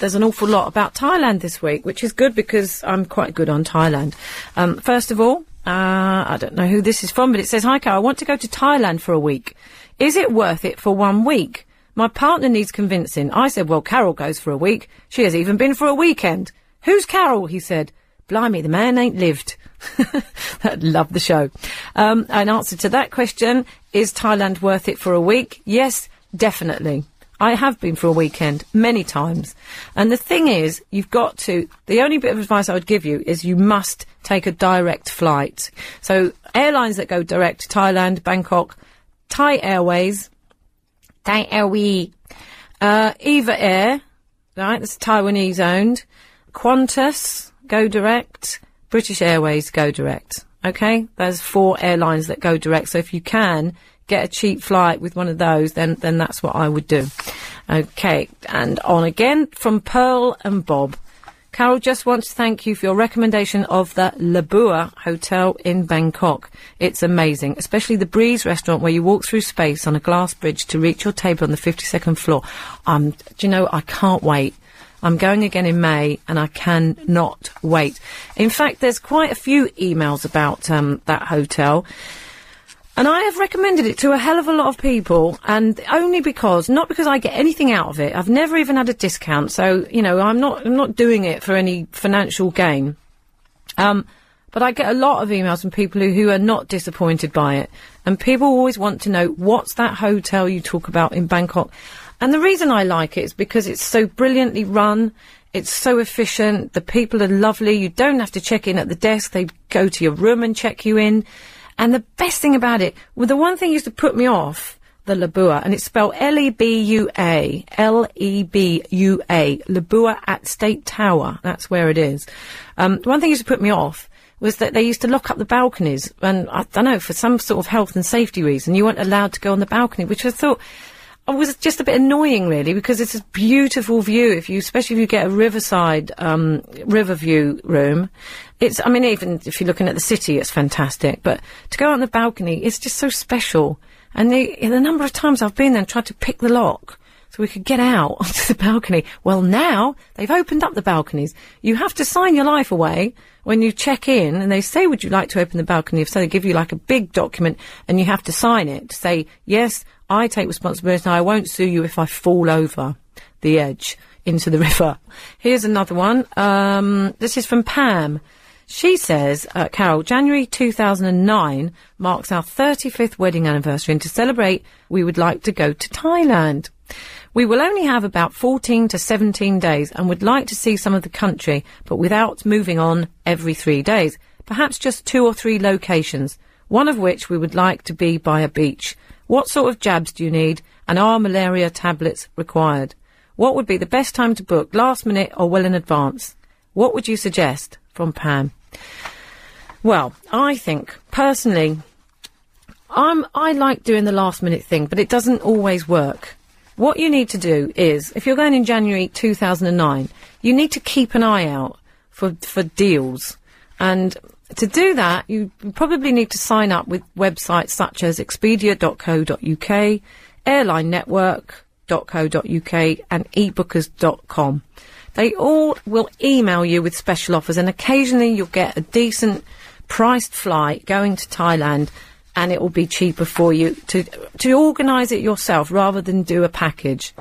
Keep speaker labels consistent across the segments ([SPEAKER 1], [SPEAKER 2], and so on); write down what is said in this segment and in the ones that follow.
[SPEAKER 1] there's an awful lot about Thailand this week, which is good because I'm quite good on Thailand. First of all, I don't know who this is from, but it says, "Hi, Carol, I want to go to Thailand for a week. Is it worth it for 1 week? My partner needs convincing." I said, "Well, Carol goes for a week. She has even been for a weekend." "Who's Carol?" he said. "Blimey, the man ain't lived." Love the show. An answer to that question, is Thailand worth it for a week? Yes, definitely. I have been for a weekend many times. And the thing is, the only bit of advice I would give you is you must take a direct flight. So airlines that go direct to Thailand, Bangkok, Thai Airways, Eva Air, right, that's Taiwanese owned, Qantas, go direct, British Airways, go direct. Okay, there's 4 airlines that go direct. So if you can get a cheap flight with one of those, then that's what I would do. Okay, and on again from Pearl and Bob. "Carol just wants to thank you for your recommendation of the Labua Hotel in Bangkok. It's amazing, especially the Breeze restaurant where you walk through space on a glass bridge to reach your table on the 52nd floor. Do you know, I can't wait. I'm going again in May, and I cannot wait." In fact, there's quite a few emails about that hotel. And I have recommended it to a hell of a lot of people, and only because, not because I get anything out of it. I've never even had a discount, so, you know, I'm not doing it for any financial gain. But I get a lot of emails from people who are not disappointed by it. And people always want to know, what's that hotel you talk about in Bangkok? And the reason I like it is because it's so brilliantly run. It's so efficient. The people are lovely. You don't have to check in at the desk. They go to your room and check you in. And the best thing about it, well, the one thing used to put me off, the Labua, and it's spelled Lebua, Lebua, Labua at State Tower. That's where it is. The one thing used to put me off was that they used to lock up the balconies. And I don't know, for some sort of health and safety reason, you weren't allowed to go on the balcony, which I thought was just a bit annoying, really, because it's a beautiful view. Especially if you get a riverside, river view room, even if you're looking at the city, it's fantastic. But to go on the balcony, it's just so special. And the number of times I've been there and tried to pick the lock so we could get out onto the balcony. Well, now they've opened up the balconies. You have to sign your life away when you check in, and they say, "Would you like to open the balcony?" If so, they give you like a big document, and you have to sign it to say, "Yes, I take responsibility, and I won't sue you if I fall over the edge into the river." Here's another one. This is from Pam. She says, "Carol, January 2009 marks our 35th wedding anniversary, and to celebrate, we would like to go to Thailand. We will only have about 14 to 17 days and would like to see some of the country, but without moving on every 3 days. Perhaps just 2 or 3 locations, one of which we would like to be by a beach. What sort of jabs do you need, and are malaria tablets required? What would be the best time to book, last minute or well in advance? What would you suggest?" From Pam. Well, I think, personally, I like doing the last minute thing, but it doesn't always work. What you need to do is, if you're going in January 2009, you need to keep an eye out for deals. And to do that, you probably need to sign up with websites such as expedia.co.uk, airlinenetwork.co.uk and ebookers.com. They all will email you with special offers, and occasionally you'll get a decent priced flight going to Thailand, and it will be cheaper for you to organise it yourself rather than do a package.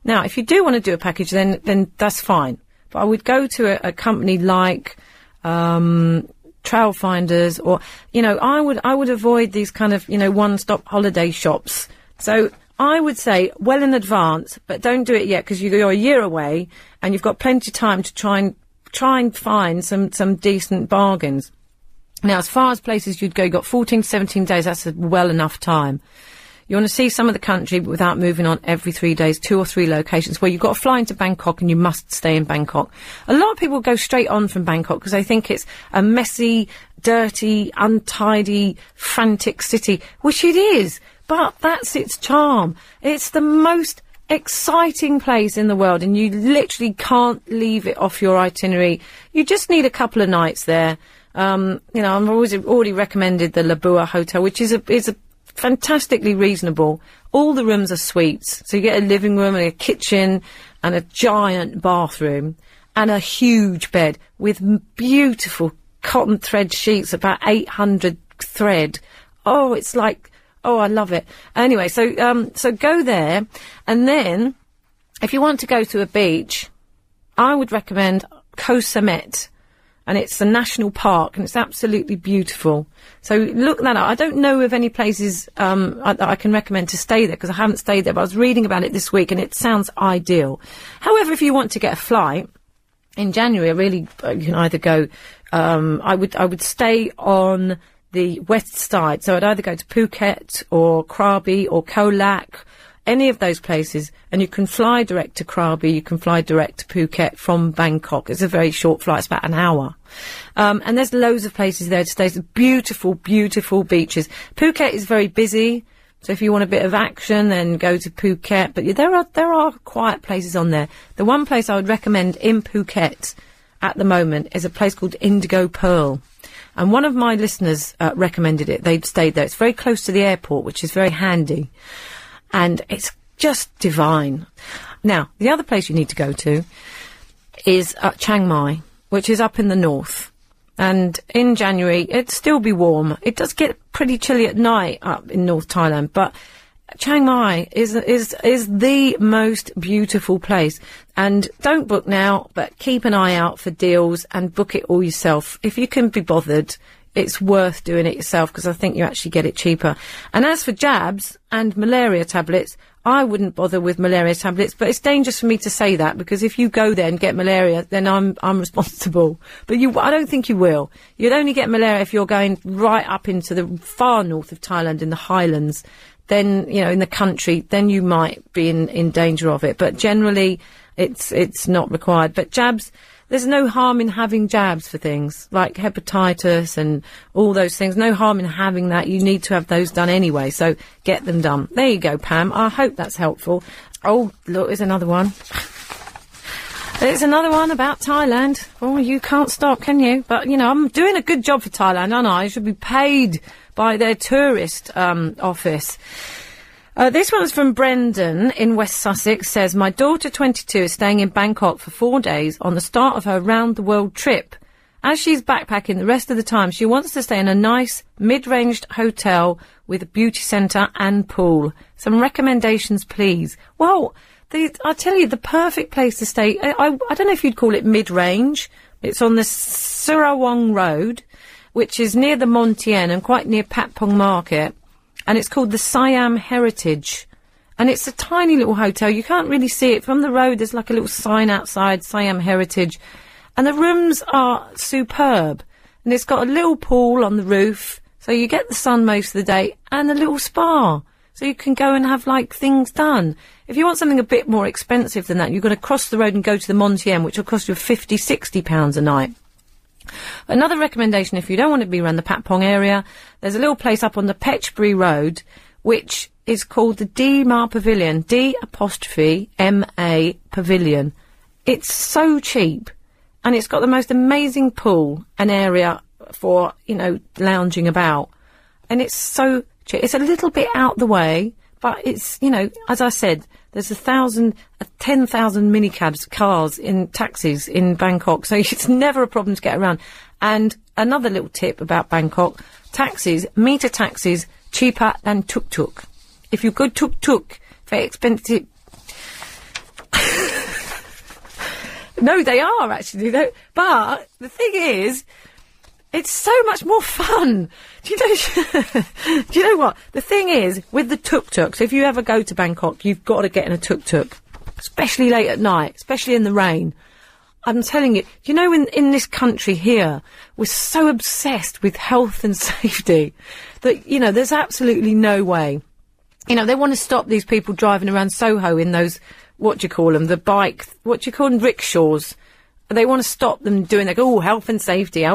[SPEAKER 1] Now, if you do want to do a package, then that's fine. But I would go to a company like Trail Finders, or, you know, I would avoid these kind of, you know, one-stop holiday shops. So I would say well in advance, but don't do it yet, because you're a year away and you've got plenty of time to try and find some decent bargains. Now, as far as places you'd go, you've got 14 to 17 days. That's well enough time. You want to see some of the country, but without moving on every 3 days, 2 or 3 locations where you've got to fly into Bangkok and you must stay in Bangkok. A lot of people go straight on from Bangkok because they think it's a messy, dirty, untidy, frantic city, which it is. But that's its charm. It's the most exciting place in the world, and you literally can't leave it off your itinerary. You just need a couple of nights there. You know, I've already recommended the Labua Hotel, which is a fantastically reasonable. All the rooms are suites, so you get a living room and a kitchen, and a giant bathroom and a huge bed with beautiful cotton thread sheets, about 800 thread. Oh, it's like, oh, I love it. Anyway, so go there, and then if you want to go to a beach, I would recommend Koh Samet, and it's a national park, and it's absolutely beautiful. So look that up. I don't know of any places that I can recommend to stay there, because I haven't stayed there, but I was reading about it this week, and it sounds ideal. However, if you want to get a flight in January, you can either go. I would stay on the west side, so I'd either go to Phuket or Krabi or Koh Lak, any of those places, and you can fly direct to Krabi, you can fly direct to Phuket from Bangkok. It's a very short flight, it's about an hour. And there's loads of places there to stay. It's beautiful, beautiful beaches. Phuket is very busy, so if you want a bit of action, then go to Phuket. But there are quiet places on there. The one place I would recommend in Phuket at the moment is a place called Indigo Pearl. And one of my listeners recommended it. They'd stayed there. It's very close to the airport, which is very handy. And it's just divine. Now, the other place you need to go to is Chiang Mai, which is up in the north. And in January, it'd still be warm. It does get pretty chilly at night up in North Thailand, but Chiang Mai is the most beautiful place. And don't book now, but keep an eye out for deals and book it all yourself. If you can be bothered, it's worth doing it yourself, because I think you actually get it cheaper. And as for jabs and malaria tablets, I wouldn't bother with malaria tablets, but it's dangerous for me to say that, because if you go there and get malaria, then I'm responsible. But I don't think you will. You'd only get malaria if you're going right up into the far north of Thailand in the highlands. Then, in the country, then you might be in danger of it. But generally, it's not required. But jabs, there's no harm in having jabs for things like hepatitis and all those things. No harm in having that. You need to have those done anyway, so get them done. There you go, Pam. I hope that's helpful. Oh, look, there's another one. There's another one about Thailand. Oh, you can't stop, can you? But, I'm doing a good job for Thailand, aren't I? I should be paid by their tourist office. This one's from Brendan in West Sussex. Says, my daughter, 22, is staying in Bangkok for 4 days on the start of her round-the-world trip. As she's backpacking the rest of the time, she wants to stay in a nice, mid-ranged hotel with a beauty centre and pool. Some recommendations, please. Well, I'll tell you, the perfect place to stay, I don't know if you'd call it mid-range. It's on the Surawong Road, which is near the Mon Tien and quite near Pat Pong Market. And it's called the Siam Heritage. And it's a tiny little hotel. You can't really see it from the road. There's like a little sign outside, Siam Heritage. And the rooms are superb. And it's got a little pool on the roof, so you get the sun most of the day, and a little spa, so you can go and have, things done. If you want something a bit more expensive than that, you've got to cross the road and go to the Mon Tien, which will cost you £50-60 a night. Another recommendation, if you don't want to be around the Pat Pong area, there's a little place up on the Petchbury Road, which is called the D-Ma Pavilion, D''MA Pavilion. It's so cheap, and it's got the most amazing pool and area for, lounging about. And it's so cheap. It's a little bit out the way, but it's, as I said, there's 10,000 minicabs, cars, in taxis in Bangkok, so it's never a problem to get around. And another little tip about Bangkok, meter taxis, cheaper than tuk-tuk. If you go tuk-tuk, very expensive. No, they are actually, but the thing is, it's so much more fun. Do you know what? The thing is, with the tuk-tuks, if you ever go to Bangkok, you've got to get in a tuk-tuk, especially late at night, especially in the rain. I'm telling you, in this country here, we're so obsessed with health and safety that, there's absolutely no way. They want to stop these people driving around Soho in those, rickshaws. They want to stop them doing health and safety.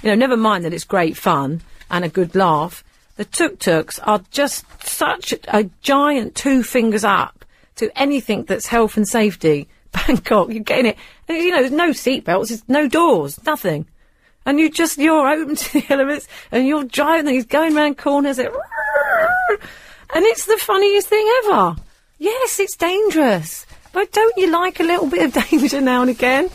[SPEAKER 1] Never mind that it's great fun and a good laugh. The tuk-tuks are just such a giant 2 fingers up to anything that's health and safety. Bangkok, you're getting it. There's no seatbelts, there's no doors, nothing. And you're open to the elements, and you're driving, he's going round corners, and it's the funniest thing ever. Yes, it's dangerous, But don't you like a little bit of danger now and again?